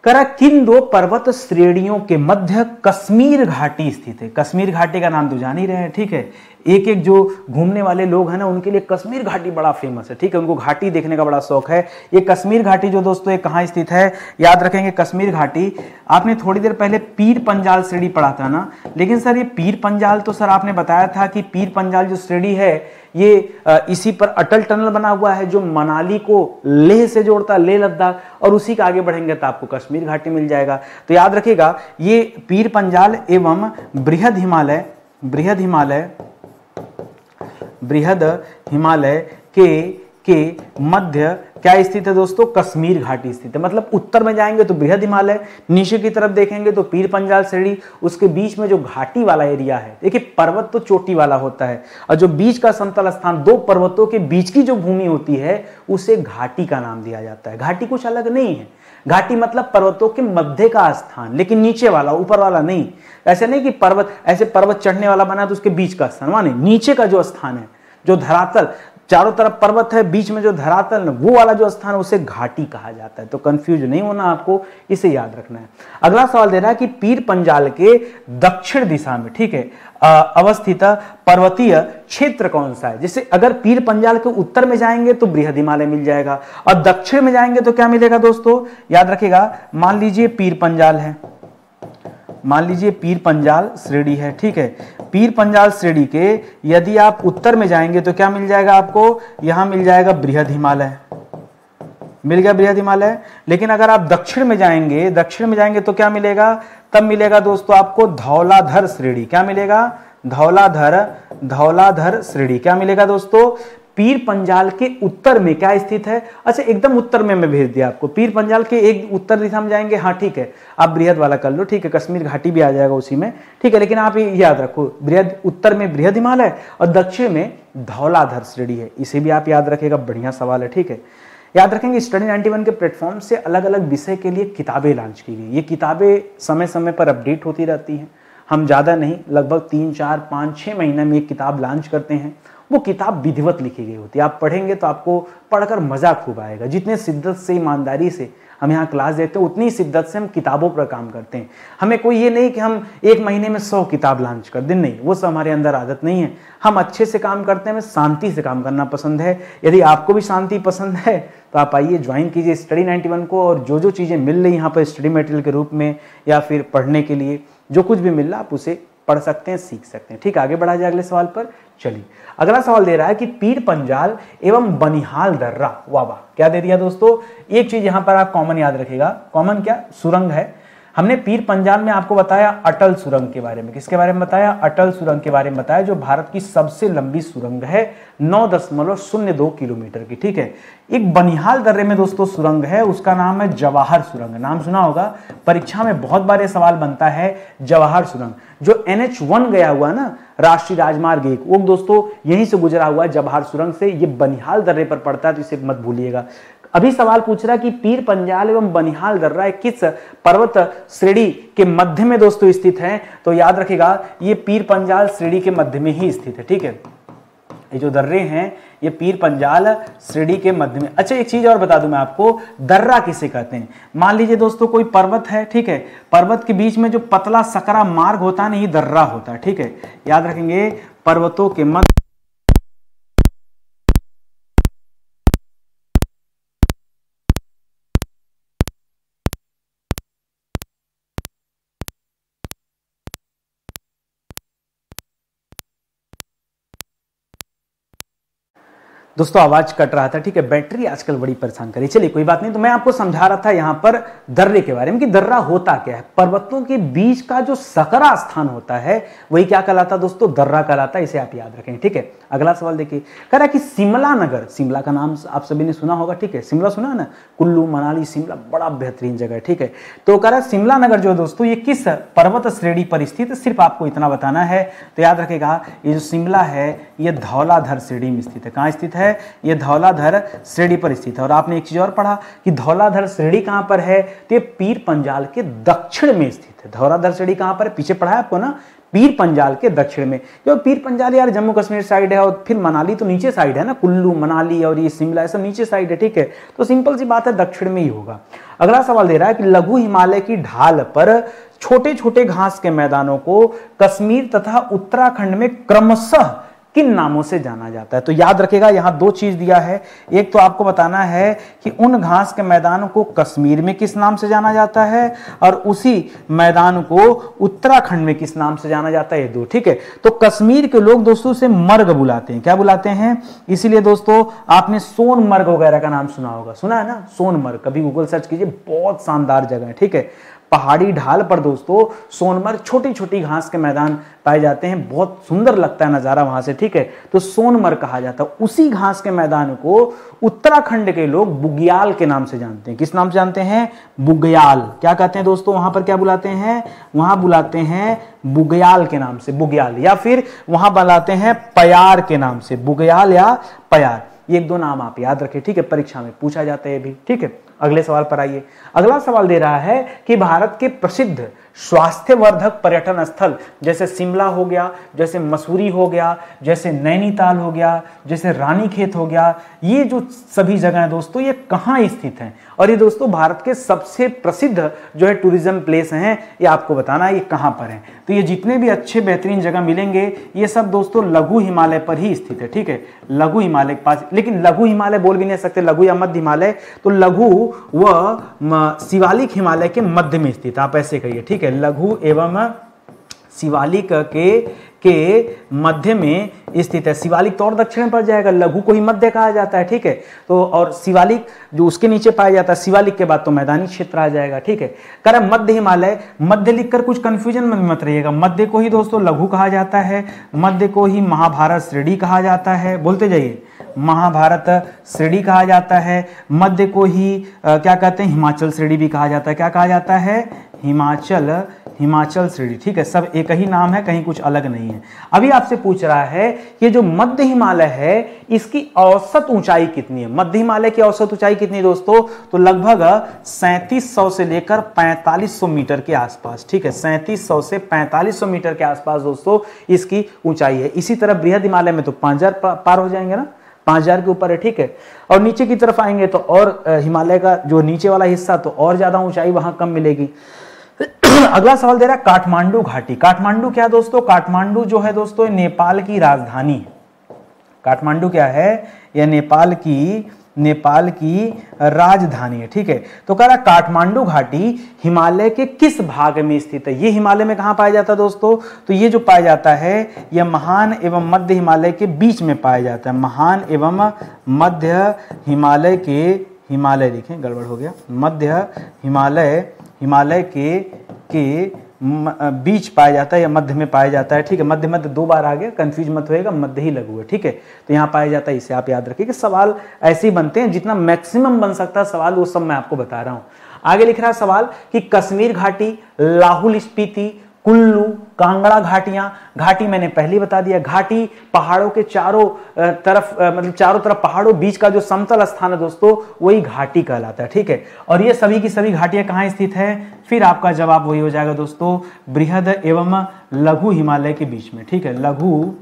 करा किन दो पर्वत श्रेणियों के मध्य कश्मीर घाटी स्थित है? कश्मीर घाटी का नाम तो जान ही रहे हैं, ठीक है। एक एक जो घूमने वाले लोग हैं ना उनके लिए कश्मीर घाटी बड़ा फेमस है, ठीक है, उनको घाटी देखने का बड़ा शौक है। ये कश्मीर घाटी जो दोस्तों ये कहाँ स्थित है? याद रखेंगे कश्मीर घाटी। आपने थोड़ी देर पहले पीर पंजाल श्रेणी पढ़ा था ना, लेकिन सर ये पीर पंजाल तो सर आपने बताया था कि पीर पंजाल जो श्रेणी है ये इसी पर अटल टनल बना हुआ है जो मनाली को लेह से जोड़ता है, लेह लद्दाख, और उसी के आगे बढ़ेंगे तो आपको कश्मीर घाटी मिल जाएगा। तो याद रखिएगा ये पीर पंजाल एवं बृहद हिमालय के मध्य क्या स्थित है दोस्तों? कश्मीर घाटी स्थित है। मतलब उत्तर में जाएंगे तो बृहद हिमालय, नीचे की तरफ देखेंगे तो पीर पंजाल श्रेणी, उसके बीच में जो घाटी वाला एरिया है, देखिए पर्वत तो चोटी वाला होता है और जो बीच का समतल स्थान, दो पर्वतों के बीच की जो भूमि होती है उसे घाटी का नाम दिया जाता है। घाटी कुछ अलग नहीं है, घाटी मतलब पर्वतों के मध्य का स्थान, लेकिन नीचे वाला, ऊपर वाला नहीं। ऐसे नहीं कि पर्वत ऐसे पर्वत चढ़ने वाला बना तो उसके बीच का स्थान, माने नीचे का जो स्थान है, जो धरातल, चारों तरफ पर्वत है, बीच में जो धरातल है वो वाला जो स्थान है उसे घाटी कहा जाता है। तो कंफ्यूज नहीं होना आपको, इसे याद रखना है। अगला सवाल दे रहा है कि पीर पंजाल के दक्षिण दिशा में, ठीक है, अवस्थित पर्वतीय क्षेत्र कौन सा है? जैसे अगर पीर पंजाल के उत्तर में जाएंगे तो बृहद हिमालय मिल जाएगा और दक्षिण में जाएंगे तो क्या मिलेगा दोस्तों? याद रखिएगा, मान लीजिए पीर पंजाल है, मान लीजिए पीर पंजाल श्रेणी है, ठीक है। पीर पंजाल श्रेणी के यदि आप उत्तर में जाएंगे तो क्या मिल जाएगा आपको? यहां मिल जाएगा बृहद हिमालय, मिल गया बृहद हिमालय। लेकिन अगर आप दक्षिण में जाएंगे तो क्या मिलेगा? तब मिलेगा दोस्तों आपको धौलाधर श्रेणी। क्या मिलेगा? धौलाधर, धौलाधर श्रेणी क्या मिलेगा दोस्तों? पीर पंजाल के उत्तर में क्या स्थित है? अच्छा एकदम उत्तर में मैं भेज दिया आपको, पीर पंजाल के एक उत्तर दिशा में जाएंगे, हाँ ठीक है, आप बृहद वाला कर लो, ठीक है, कश्मीर घाटी भी आ जाएगा उसी में, ठीक है, लेकिन आप ये याद रखो बृहद उत्तर में बृहद हिमालय और दक्षिण में धौलाधर श्रेणी है, इसे भी आप याद रखेगा, बढ़िया सवाल है, ठीक है। याद रखेंगे स्टडी 91 के प्लेटफॉर्म से अलग अलग विषय के लिए किताबें लॉन्च की गई, ये किताबें समय समय पर अपडेट होती रहती हैं, हम ज़्यादा नहीं लगभग 3, 4, 5, 6 महीने में एक किताब लॉन्च करते हैं, वो किताब विधिवत लिखी गई होती है, आप पढ़ेंगे तो आपको पढ़कर मजा खूब आएगा। जितने शिद्दत से ईमानदारी से हम यहाँ क्लास देते हैं उतनी शिद्दत से हम किताबों पर काम करते हैं। हमें कोई ये नहीं कि हम एक महीने में 100 किताब लॉन्च कर दें, नहीं, वो सब हमारे अंदर आदत नहीं है। हम अच्छे से काम करते हैं, हमें शांति से काम करना पसंद है। यदि आपको भी शांति पसंद है तो आप आइए ज्वाइन कीजिए स्टडी 91 को, और जो जो चीज़ें मिल रही यहाँ पर स्टडी मटेरियल के रूप में या फिर पढ़ने के लिए जो कुछ भी मिल रहा है आप उसे पढ़ सकते हैं, सीख सकते हैं, ठीक है। आगे बढ़ा जाए अगले सवाल पर, चलिए अगला सवाल दे रहा है कि पीर पंजाल एवं बनिहाल दर्रा, वाह वाह, क्या दे दिया दोस्तों? एक चीज यहां पर आप कॉमन याद रखिएगा, कॉमन क्या? सुरंग है। हमने पीर पंजाल में आपको बताया अटल सुरंग के बारे में, किसके बारे में बताया? अटल सुरंग के बारे में बताया, जो भारत की सबसे लंबी सुरंग है 9.02 किलोमीटर की, ठीक है। एक बनिहाल दर्रे में दोस्तों सुरंग है, उसका नाम है जवाहर सुरंग, नाम सुना होगा, परीक्षा में बहुत बार ये सवाल बनता है, जवाहर सुरंग। जो NH1 गया हुआ ना, राष्ट्रीय राजमार्ग 1, वो दोस्तों यहीं से गुजरा हुआ है जवाहर सुरंग से, ये बनिहाल दर्रे पर पड़ता है, तो इसे मत भूलिएगा। अभी सवाल पूछ रहा है कि पीर पंजाल एवं बनिहाल दर्रा किस पर्वत श्रेणी के मध्य में दोस्तों स्थित है, तो याद रखिएगा ये पीर पंजाल श्रेणी के मध्य में ही स्थित है, ठीक है। ये जो दर्रे हैं ये पीर पंजाल श्रेणी के मध्य में। अच्छा एक चीज और बता दूं मैं आपको, दर्रा किसे कहते हैं? मान लीजिए दोस्तों कोई पर्वत है, ठीक है, पर्वत के बीच में जो पतला सकरा मार्ग होता है ना, ये दर्रा होता है, ठीक है। याद रखेंगे पर्वतों के मध्य दोस्तों आवाज कट रहा था, ठीक है, बैटरी आजकल बड़ी परेशान करी, चलिए कोई बात नहीं। तो मैं आपको समझा रहा था यहां पर दर्रे के बारे में कि दर्रा होता क्या है। पर्वतों के बीच का जो सकरा स्थान होता है वही क्या कहलाता है दोस्तों? दर्रा कहलाता है, इसे आप याद रखें, ठीक है। अगला सवाल देखिए, कह रहा है कि शिमला नगर, शिमला का नाम आप सभी ने सुना होगा, ठीक है, शिमला सुना है ना, कुल्लू मनाली शिमला बड़ा बेहतरीन जगह है, ठीक है। तो कह रहा है शिमला नगर जो है दोस्तों ये किस पर्वत श्रेणी पर स्थित है, सिर्फ आपको इतना बताना है। तो याद रखेगा ये जो शिमला है ये धौलाधर श्रेणी में स्थित है। कहाँ स्थित है? ये धौलाधर श्रेणी पर स्थित है। और आपने एक चीज और पढ़ा कि धौलाधर श्रेणी कहां पर है, तो ये पीर पंजाल के दक्षिण में स्थित है। धौलाधर श्रेणी कहां पर है? पीछे पढ़ा है आपको ना, पीर पंजाल के दक्षिण में। क्योंकि पीर पंजाल यार जम्मू कश्मीर साइड है और फिर मनाली तो नीचे साइड है ना, कुल्लू मनाली और ये शिमला सब नीचे साइड है, ठीक है। तो सिंपल सी बात है दक्षिण में ही होगा। अगला सवाल दे रहा है कि लघु हिमालय की ढाल पर छोटे छोटे घास के मैदानों को कश्मीर तथा उत्तराखंड में क्रमशः किन नामों से जाना जाता है? तो याद रखेगा यहां दो चीज दिया है, एक तो आपको बताना है कि उन घास के मैदानों को कश्मीर में किस नाम से जाना जाता है और उसी मैदान को उत्तराखंड में किस नाम से जाना जाता है, ये दो, ठीक है। तो कश्मीर के लोग दोस्तों से मर्ग बुलाते हैं, क्या बुलाते हैं? इसीलिए दोस्तों आपने सोनमर्ग वगैरह का नाम सुना होगा, सुना है ना सोनमर्ग, कभी गूगल सर्च कीजिए, बहुत शानदार जगह है, ठीक है। पहाड़ी ढाल पर दोस्तों सोनमर्ग, छोटी छोटी घास के मैदान पाए जाते हैं, बहुत सुंदर लगता है नजारा वहां से, ठीक है। तो सोनमर्ग कहा जाता है। उसी घास के मैदान को उत्तराखंड के लोग बुग्याल के नाम से जानते हैं। किस नाम से जानते हैं? बुग्याल। क्या कहते हैं दोस्तों वहां पर, क्या बुलाते हैं? वहां बुलाते हैं बुग्याल के नाम से, बुग्याल, या फिर वहां बुलाते हैं पयार के नाम से, बुग्याल या पयार। ये एक दो नाम आप याद रखें, ठीक है, परीक्षा में पूछा जाता है भी, ठीक है। अगले सवाल पर आइए। अगला सवाल दे रहा है कि भारत के प्रसिद्ध स्वास्थ्यवर्धक पर्यटन स्थल जैसे शिमला हो गया, जैसे मसूरी हो गया, जैसे नैनीताल हो गया, जैसे रानीखेत हो गया, ये जो सभी जगह है दोस्तों ये कहाँ स्थित हैं? और ये दोस्तों भारत के सबसे प्रसिद्ध जो है टूरिज्म प्लेस हैं, ये आपको बताना है ये कहाँ पर हैं। तो ये जितने भी अच्छे बेहतरीन जगह मिलेंगे ये सब दोस्तों लघु हिमालय पर ही स्थित है, ठीक है, लघु हिमालय के पास। लेकिन लघु हिमालय बोल भी नहीं सकते, लघु या मध्य हिमालय, तो लघु व शिवालिक हिमालय के मध्य में स्थित, आप ऐसे कहिए, ठीक है, लघु एवं शिवालिक के मध्य में स्थित है। शिवालिक तो और दक्षिण में पड़ जाएगा, लघु को ही मध्य कहा जाता है, ठीक है। तो और शिवालिक जो उसके नीचे पाया जाता है, शिवालिक के बाद तो मैदानी क्षेत्र आ जाएगा, ठीक है। कह रहा मध्य हिमालय, मध्य लिखकर कुछ कंफ्यूजन में मत रहिएगा। मध्य को ही दोस्तों लघु कहा जाता है, मध्य को ही महाभारत श्रेणी कहा जाता है, बोलते जाइए, महाभारत श्रेणी कहा जाता है। मध्य को ही क्या कहते हैं, हिमाचल श्रेणी भी कहा जाता है। क्या कहा जाता है, हिमाचल श्रेणी, ठीक है। सब एक ही नाम है, कहीं कुछ अलग नहीं है। अभी आपसे पूछ रहा है ये जो मध्य हिमालय है इसकी औसत ऊंचाई कितनी है। मध्य हिमालय की औसत ऊंचाई कितनी दोस्तों, तो लगभग 3700 से लेकर 4500 मीटर के आसपास, ठीक है। 3700 से 4500 मीटर के आसपास दोस्तों इसकी ऊंचाई है। इसी तरह बृहद हिमालय में तो 5000 पार हो जाएंगे ना, 5000 के ऊपर है, ठीक है। और नीचे की तरफ आएंगे तो और हिमालय का जो नीचे वाला हिस्सा तो और ज्यादा ऊंचाई वहां कम मिलेगी। अगला सवाल दे रहा है काठमांडू घाटी। काठमांडू क्या दोस्तों, काठमांडू जो है दोस्तों नेपाल की राजधानी है। काठमांडू क्या है, यह नेपाल की राजधानी है, ठीक है। तो कह रहा काठमांडू घाटी हिमालय के किस भाग में स्थित है। ये हिमालय में कहां पाया जाता है दोस्तों, तो ये जो पाया जाता है यह महान एवं मध्य हिमालय के बीच में पाया जाता है। महान एवं मध्य हिमालय के, हिमालय लिखें गड़बड़ हो गया, मध्य हिमालय के बीच पाया जाता है या मध्य में पाया जाता है, ठीक है। मध्य मध्य दो बार आ गया, कंफ्यूज मत होएगा, मध्य ही लघु है, ठीक है। तो यहाँ पाया जाता है, इसे आप याद रखिए कि सवाल ऐसे ही बनते हैं, जितना मैक्सिमम बन सकता है सवाल वो सब मैं आपको बता रहा हूँ। आगे लिख रहा है सवाल कि कश्मीर घाटी, लाहौल स्पीति, कुल्लू, कांगड़ा घाटियां। घाटी मैंने पहले ही बता दिया, घाटी पहाड़ों के चारों तरफ मतलब चारों तरफ पहाड़ों बीच का जो समतल स्थान है दोस्तों वही घाटी कहलाता है, ठीक है। और ये सभी की सभी घाटियां कहां स्थित है, फिर आपका जवाब वही हो जाएगा दोस्तों, बृहद एवं लघु हिमालय के बीच में, ठीक है। लघु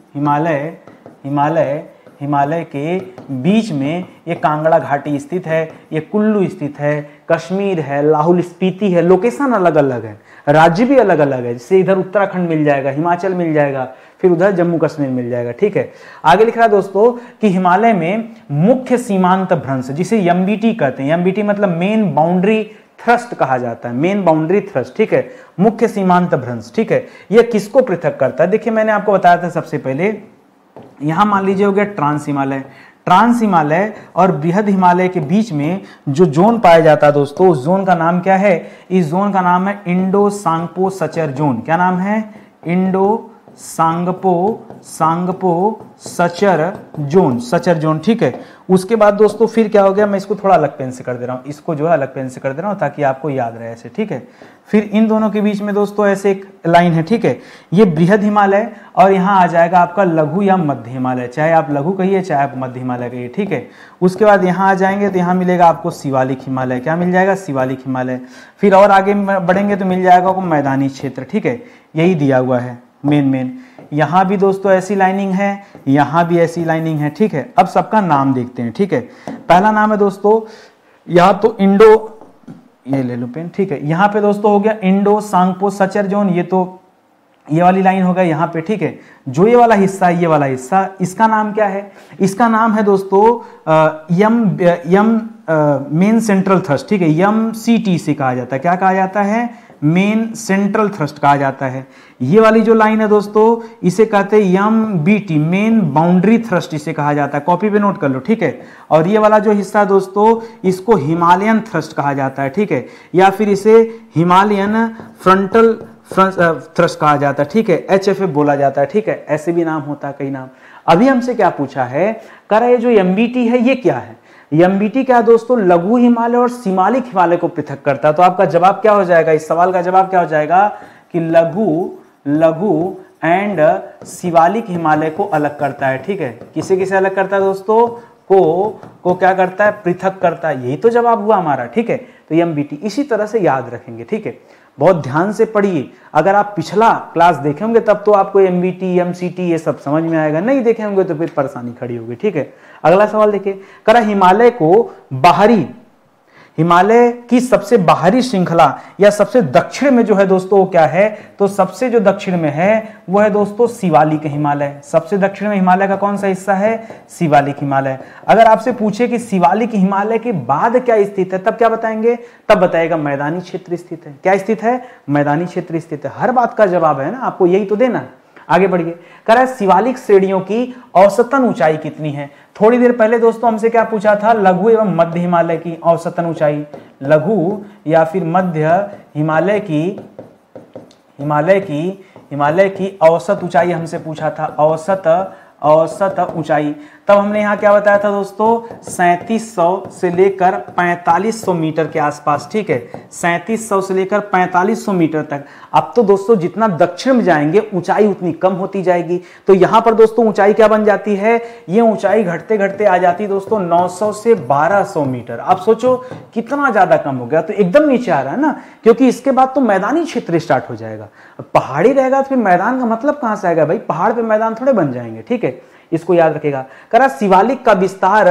हिमालय के बीच में ये कांगड़ा घाटी स्थित है, ये कुल्लू स्थित है, कश्मीर है, लाहौल स्पीति है। लोकेशन अलग अलग है, राज्य भी अलग अलग है, जैसे इधर उत्तराखंड मिल जाएगा, हिमाचल मिल जाएगा, फिर उधर जम्मू कश्मीर मिल जाएगा, ठीक है। आगे लिख रहा है दोस्तों कि हिमालय में मुख्य सीमांत भ्रंश जिसे एमबीटी कहते हैं, एमबीटी मतलब मेन बाउंड्री थ्रस्ट कहा जाता है, मेन बाउंड्री थ्रस्ट, ठीक है। मुख्य सीमांत भ्रंश, ठीक है। यह किसको पृथक करता है, देखिए मैंने आपको बताया था सबसे पहले, यहां मान लीजिए हो गया ट्रांस हिमालय और बृहद हिमालय के बीच में जो जोन पाया जाता है दोस्तों, उस जोन का नाम क्या है, इस जोन का नाम है इंडो सांगपो सचर जोन। क्या नाम है, इंडो सांगपो सचर जोन, ठीक है। उसके बाद दोस्तों फिर क्या हो गया, मैं इसको थोड़ा अलग पेन से कर दे रहा हूं, इसको जो है अलग पेन से कर दे रहा हूं ताकि आपको याद रहे ऐसे, ठीक है। फिर इन दोनों के बीच में दोस्तों ऐसे एक लाइन है, ठीक है। ये बृहद हिमालय और यहाँ आ जाएगा आपका लघु या मध्य हिमालय, चाहे आप लघु कहिए चाहे आप मध्य हिमालय कहिए, ठीक है। उसके बाद यहाँ आ जाएंगे तो यहाँ मिलेगा आपको शिवालिक हिमालय। क्या मिल जाएगा, शिवालिक हिमालय। फिर और आगे बढ़ेंगे तो मिल जाएगा आपको मैदानी क्षेत्र, ठीक है। यही दिया हुआ है मेन। यहाँ भी दोस्तों ऐसी लाइनिंग है, यहाँ भी ऐसी लाइनिंग है, ठीक है। अब सबका नाम देखते हैं, ठीक है। पहला नाम है दोस्तों यहाँ तो इंडो, ये ले लो पेन, ठीक है। यहाँ पे दोस्तों हो गया इंडो सांगपो सचर जोन, ये तो ये वाली लाइन होगा यहाँ पे, ठीक है। जो ये वाला हिस्सा है, ये वाला हिस्सा, इसका नाम क्या है, इसका नाम है दोस्तों यम मेन सेंट्रल थ्रस्ट, ठीक है। MCT से कहा जाता है, क्या कहा जाता है, मेन सेंट्रल थ्रस्ट कहा जाता है। ये वाली जो लाइन है दोस्तों इसे कहते हैं MBT, मेन बाउंड्री थ्रस्ट इसे कहा जाता है, कॉपी पे नोट कर लो, ठीक है। और ये वाला जो हिस्सा दोस्तों इसको हिमालयन थ्रस्ट कहा जाता है, ठीक है, या फिर इसे हिमालयन फ्रंटल थ्रस्ट कहा जाता है, ठीक है। HFF बोला जाता है, ठीक है। ऐसे भी नाम होता है कई नाम। अभी हमसे क्या पूछा है, कह रहा है ये जो MBT है ये क्या है, MBT क्या दोस्तों, लघु हिमालय और शिवालिक हिमालय को पृथक करता है। तो आपका जवाब क्या हो जाएगा, इस सवाल का जवाब क्या हो जाएगा कि लघु एंड शिवालिक हिमालय को अलग करता है, ठीक है। किसे किसे अलग करता है दोस्तों, को क्या करता है, पृथक करता है। यही तो जवाब हुआ हमारा, ठीक है। तो MBT इसी तरह से याद रखेंगे, ठीक है। बहुत ध्यान से पढ़िए, अगर आप पिछला क्लास देखे होंगे तब तो आपको MBT MCT ये सब समझ में आएगा, नहीं देखे होंगे तो फिर परेशानी खड़ी होगी, ठीक है। अगला सवाल देखिए, करा हिमालय की सबसे बाहरी श्रृंखला या सबसे दक्षिण में जो है दोस्तों वो क्या है, तो सबसे जो दक्षिण में है वो है दोस्तों शिवालिक हिमालय। सबसे दक्षिण में हिमालय का कौन सा हिस्सा है, शिवालिक हिमालय। अगर आपसे पूछे कि शिवालिक हिमालय के बाद क्या स्थित है, तब क्या बताएंगे, तब बताएगा मैदानी क्षेत्र स्थित है। क्या स्थित है, मैदानी क्षेत्र स्थित है। हर बात का जवाब है ना, आपको यही तो देना है। आगे बढ़िए, कह रहा है शिवालिक श्रेणियों की औसतन ऊंचाई कितनी है। थोड़ी देर पहले दोस्तों हमसे क्या पूछा था, लघु एवं मध्य हिमालय की औसतन ऊंचाई। लघु या फिर मध्य हिमालय की औसत ऊंचाई हमसे पूछा था, औसत ऊंचाई। तब हमने यहाँ क्या बताया था दोस्तों, 3700 से लेकर 4500 मीटर के आसपास। ठीक है, 3700 से लेकर 4500 मीटर तक। अब तो दोस्तों जितना दक्षिण में जाएंगे ऊंचाई उतनी कम होती जाएगी। तो यहाँ पर दोस्तों ऊंचाई क्या बन जाती है, ये ऊंचाई घटते घटते आ जाती है दोस्तों 900 से 1200 मीटर। आप सोचो कितना ज्यादा कम हो गया, तो एकदम नीचे आ रहा है ना, क्योंकि इसके बाद तो मैदानी क्षेत्र स्टार्ट हो जाएगा। पहाड़ी रहेगा तो फिर मैदान का मतलब कहां से आएगा भाई, पहाड़ पे मैदान थोड़े बन जाएंगे। ठीक है, इसको याद रखेगा। करा शिवालिक का विस्तार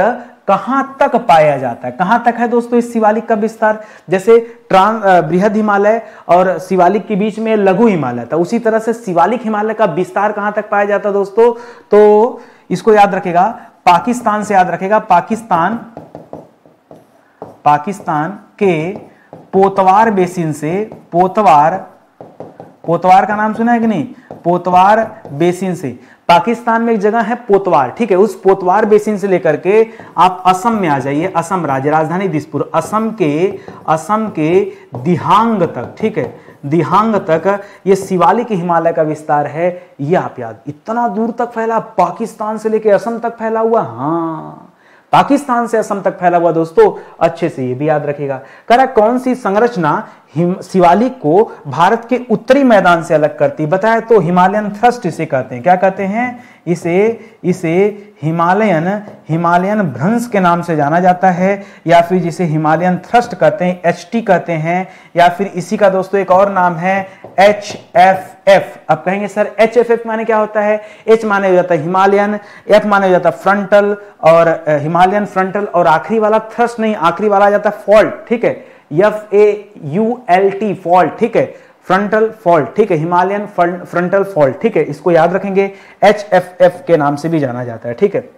कहां तक पाया जाता है, कहां तक है दोस्तों इस शिवालिक का विस्तार। जैसे बृहद हिमालय और शिवालिक के बीच में लघु हिमालय था, उसी तरह से शिवालिक हिमालय का विस्तार कहां तक पाया जाता है दोस्तों, तो इसको याद रखेगा, पाकिस्तान से याद रखेगा। पाकिस्तान के पोतवार बेसिन से, पोतवार का नाम सुना है कि नहीं, पोतवार बेसिन से, पाकिस्तान में एक जगह है पोतवार। ठीक है, उस पोतवार बेसिन से लेकर के आप असम में आ जाइए, असम राज्य, राजधानी दिसपुर, असम के दिहांग तक। ठीक है, दिहांग तक ये शिवालिक हिमालय का विस्तार है। ये आप याद, इतना दूर तक फैला, पाकिस्तान से लेकर असम तक फैला हुआ। हाँ, पाकिस्तान से असम तक फैला हुआ दोस्तों, अच्छे से ये भी याद रखेगा। कह रहा कौन सी संरचना शिवालिक को भारत के उत्तरी मैदान से अलग करती, बताया तो हिमालयन थ्रस्ट इसे कहते हैं। क्या कहते हैं इसे हिमालयन भ्रंश के नाम से जाना जाता है, या फिर जिसे हिमालयन थ्रस्ट कहते हैं, HT कहते हैं, या फिर इसी का दोस्तों एक और नाम है HFF। अब कहेंगे सर HFF माने क्या होता है, H माने हो जाता है हिमालयन, F माने हो जाता है फ्रंटल, और हिमालयन फ्रंटल, और आखिरी वाला थ्रस्ट नहीं, आखिरी वाला आ जाता है फॉल्ट। ठीक है, FAULT फॉल्ट। ठीक है, फ्रंटल फॉल्ट। ठीक है, हिमालयन फ्रंटल फॉल्ट। ठीक है, इसको याद रखेंगे, HFF के नाम से भी जाना जाता है। ठीक है,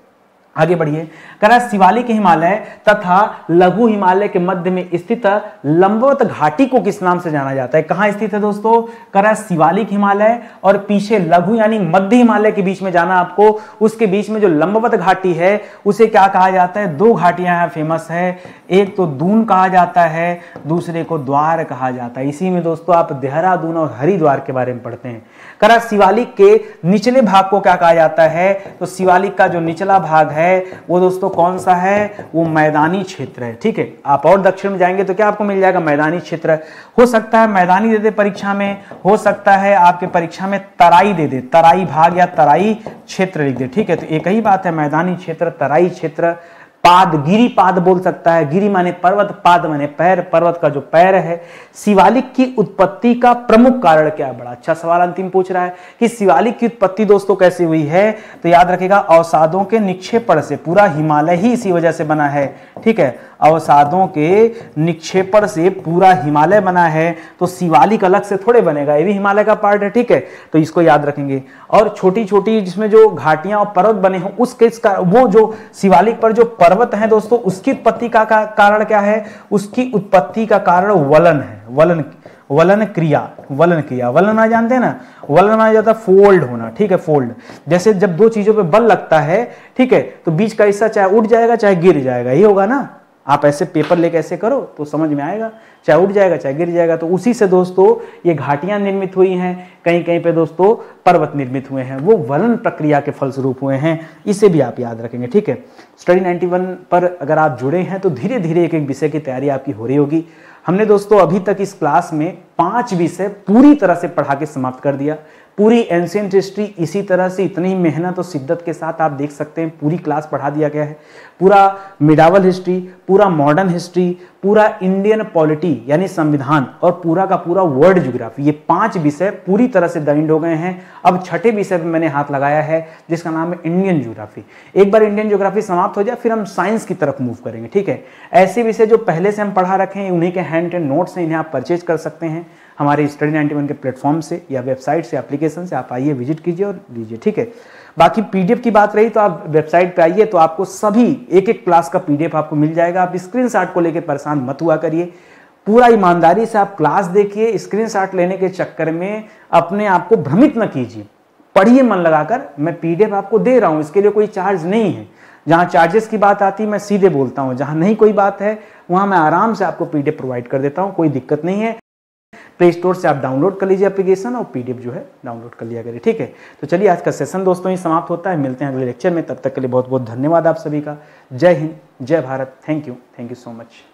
आगे बढ़िए। कह रहा है शिवालिक हिमालय तथा लघु हिमालय के मध्य में स्थित लंबवत घाटी को किस नाम से जाना जाता है, कहां स्थित है दोस्तों, कह रहा है शिवालिक हिमालय और पीछे लघु यानी मध्य हिमालय के बीच में जाना आपको, उसके बीच में जो लंबवत घाटी है उसे क्या कहा जाता है, दो घाटियां यहां फेमस है, एक तो दून कहा जाता है, दूसरे को द्वार कहा जाता है। इसी में दोस्तों आप देहरादून और हरिद्वार के बारे में पढ़ते हैं। कह रहा शिवालिक के निचले भाग को क्या कहा जाता है, तो शिवालिक का जो निचला भाग है वो दोस्तों कौन सा है, वो मैदानी क्षेत्र है। ठीक है, आप और दक्षिण में जाएंगे तो क्या आपको मिल जाएगा, मैदानी क्षेत्र। हो सकता है मैदानी दे दे परीक्षा में, हो सकता है आपके परीक्षा में तराई दे दे, तराई भाग या तराई क्षेत्र लिख दे। ठीक है, तो एक ही बात है, मैदानी क्षेत्र, तराई क्षेत्र। पाद, गिरिपाद बोल सकता है, गिरि माने पर्वत, पाद माने पैर, पर्वत का जो पैर है। शिवालिक की उत्पत्ति का प्रमुख कारण क्या है, बड़ा अच्छा सवाल अंतिम पूछ रहा है कि शिवालिक की उत्पत्ति दोस्तों कैसे हुई है, तो याद रखेगा अवसादों के निक्षेपण से, पूरा हिमालय ही इसी वजह से बना है। ठीक है, अवसादों के निक्षेपण से पूरा हिमालय बना है, तो शिवालिक अलग से थोड़े बनेगा, ये भी हिमालय का पार्ट है। ठीक है, तो इसको याद रखेंगे। और छोटी छोटी जिसमें जो घाटियां और पर्वत बने हों उसके वो जो शिवालिक पर जो पर्वत है दोस्तों, उसकी उत्पत्ति का कारण क्या है, उसकी उत्पत्ति का कारण वलन है, वलन क्रिया। वलन आ जानते हैं ना, वलन माना जाता है फोल्ड होना। ठीक है, फोल्ड, जैसे जब दो चीजों पे बल लगता है, ठीक है, तो बीच का हिस्सा चाहे उठ जाएगा चाहे गिर जाएगा, ये होगा ना। आप ऐसे पेपर लेके ऐसे करो तो समझ में आएगा, चाहे उठ जाएगा चाहे गिर जाएगा। तो उसी से दोस्तों ये घाटियां निर्मित हुई हैं, कहीं कहीं पे दोस्तों पर्वत निर्मित हुए हैं, वो वलन प्रक्रिया के फलस्वरूप हुए हैं। इसे भी आप याद रखेंगे। ठीक है, स्टडी 91 पर अगर आप जुड़े हैं तो धीरे धीरे एक एक विषय की तैयारी आपकी हो रही होगी। हमने दोस्तों अभी तक इस क्लास में 5 विषय पूरी तरह से पढ़ा के समाप्त कर दिया। पूरी एंशिएंट हिस्ट्री इसी तरह से इतनी मेहनत और शिद्दत के साथ आप देख सकते हैं पूरी क्लास पढ़ा दिया गया है। पूरा मिडावल हिस्ट्री, पूरा मॉडर्न हिस्ट्री, पूरा इंडियन पॉलिटी यानी संविधान और पूरा का पूरा वर्ल्ड ज्योग्राफी, ये 5 विषय पूरी तरह से द एंड हो गए हैं। अब छठे विषय पे मैंने हाथ लगाया है जिसका नाम है इंडियन ज्योग्राफी। एक बार इंडियन ज्योग्राफी समाप्त हो जाए फिर हम साइंस की तरफ मूव करेंगे, ठीक है। ऐसे विषय जो पहले से हम पढ़ा रखे हैं उन्हीं के हैंड एंड नोट्स हैं, इन्हें आप परचेज कर सकते हैं हमारे स्टडी 91 के प्लेटफॉर्म से या वेबसाइट से, एप्लीकेशन से। आप आइए, विजिट कीजिए और लीजिए, ठीक है। बाकी पीडीएफ की बात रही तो आप वेबसाइट पे आइए तो आपको सभी एक एक क्लास का पीडीएफ आपको मिल जाएगा। आप स्क्रीनशॉट को लेकर परेशान मत हुआ करिए, पूरा ईमानदारी से आप क्लास देखिए। स्क्रीनशॉट लेने के चक्कर में अपने आप को भ्रमित न कीजिए, पढ़िए मन लगाकर। मैं पीडीएफ आपको दे रहा हूं, इसके लिए कोई चार्ज नहीं है। जहां चार्जेस की बात आती है मैं सीधे बोलता हूं, जहां नहीं कोई बात है वहां मैं आराम से आपको पीडीएफ प्रोवाइड कर देता हूं, कोई दिक्कत नहीं है। प्ले स्टोर से आप डाउनलोड कर लीजिए एप्लीकेशन और पीडीएफ जो है डाउनलोड कर लिया करिए, ठीक है। तो चलिए आज का सेशन दोस्तों ही समाप्त होता है, मिलते हैं अगले लेक्चर में। तब तक के लिए बहुत बहुत धन्यवाद आप सभी का। जय हिंद, जय Bharat. Thank you so much.